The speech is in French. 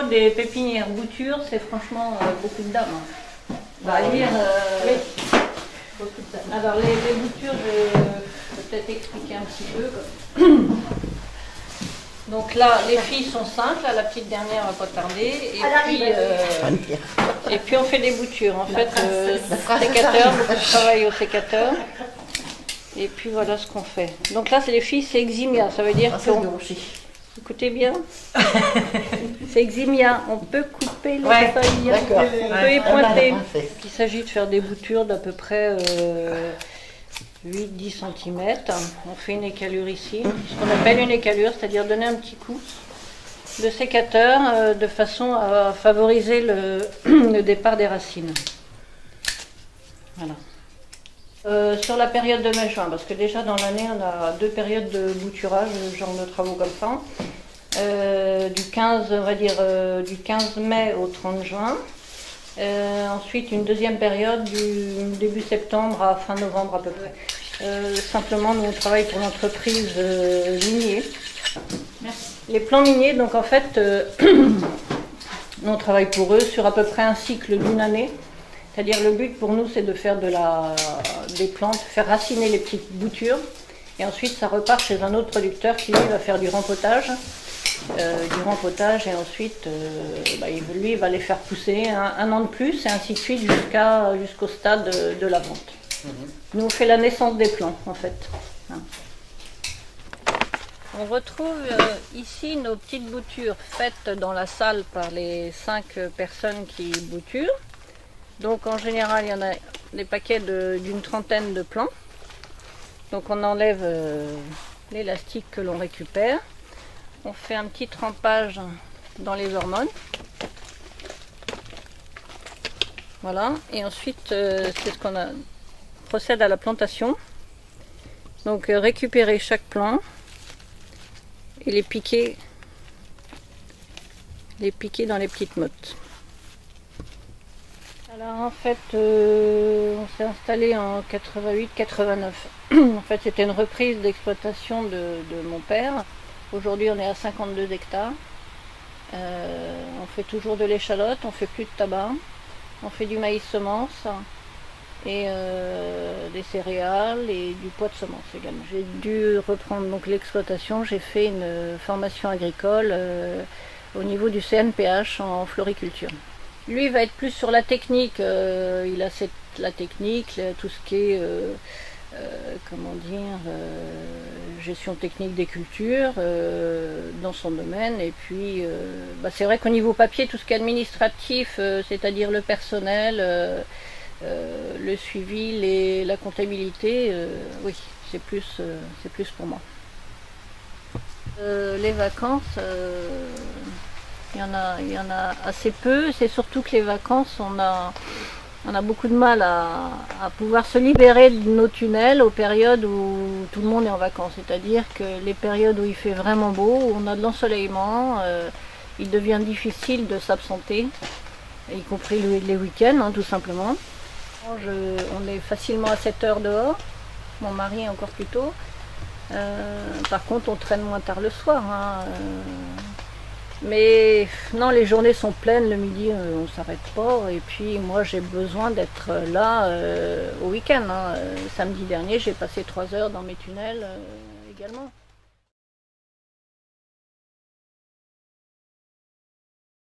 niveau des pépinières boutures, c'est franchement beaucoup de dames. Hein. On va lire. Oui. Alors les boutures, je vais peut-être expliquer un petit peu. Donc là, les filles sont simples, là, la petite dernière va pas tarder. Et puis on fait des boutures. En fait, sécateur, beaucoup de travail au sécateur. Et puis voilà ce qu'on fait. Donc là, c'est les filles, c'est Eximia. Ça veut dire qu'on... Écoutez bien. C'est Eximia. On peut couper les feuilles. On peut épointer. Il s'agit de faire des boutures d'à peu près 8-10 cm. On fait une écalure ici. Ce qu'on appelle une écalure, c'est-à-dire donner un petit coup de sécateur de façon à favoriser le départ des racines. Voilà. Sur la période de mai-juin, parce que déjà dans l'année on a 2 périodes de bouturage, genre de travaux comme ça, du 15, on va dire du 15 mai au 30 juin, ensuite une deuxième période du début septembre à fin novembre à peu près. Simplement nous on travaille pour l'entreprise minier. Les plants miniers, donc en fait nous on travaille pour eux sur à peu près un cycle d'une année. C'est-à-dire le but pour nous c'est de faire des plantes, faire raciner les petites boutures et ensuite ça repart chez un autre producteur qui lui va faire du rempotage et ensuite lui il va les faire pousser un an de plus et ainsi de suite jusqu'au stade de la vente. Nous on fait la naissance des plants en fait. On retrouve ici nos petites boutures faites dans la salle par les 5 personnes qui bouturent. Donc en général, il y en a des paquets d'une trentaine de plants. Donc on enlève l'élastique que l'on récupère. On fait un petit trempage dans les hormones. Voilà. Et ensuite, c'est ce qu'on procède à la plantation. Donc récupérer chaque plant et les piquer dans les petites mottes. Alors en fait, on s'est installé en 88-89. En fait, c'était une reprise d'exploitation de mon père. Aujourd'hui, on est à 52 hectares. On fait toujours de l'échalote, on fait plus de tabac. On fait du maïs semence et des céréales et du pois de semence également. J'ai dû reprendre donc l'exploitation. J'ai fait une formation agricole au niveau du CNPH en floriculture. Lui va être plus sur la technique, il a la technique, tout ce qui est gestion technique des cultures dans son domaine. Et puis c'est vrai qu'au niveau papier, tout ce qui est administratif, c'est-à-dire le personnel, le suivi, la comptabilité, oui, c'est plus pour moi. Les vacances, il y en a assez peu. C'est surtout que les vacances, on a beaucoup de mal à pouvoir se libérer de nos tunnels aux périodes où tout le monde est en vacances. C'est-à-dire que les périodes où il fait vraiment beau, où on a de l'ensoleillement, il devient difficile de s'absenter, y compris les week-ends, tout simplement. On est facilement à 7 heures dehors, mon mari est encore plus tôt. Par contre, on traîne moins tard le soir. Mais non, les journées sont pleines, le midi on ne s'arrête pas. Et puis moi j'ai besoin d'être là au week-end. Samedi dernier j'ai passé 3 heures dans mes tunnels également.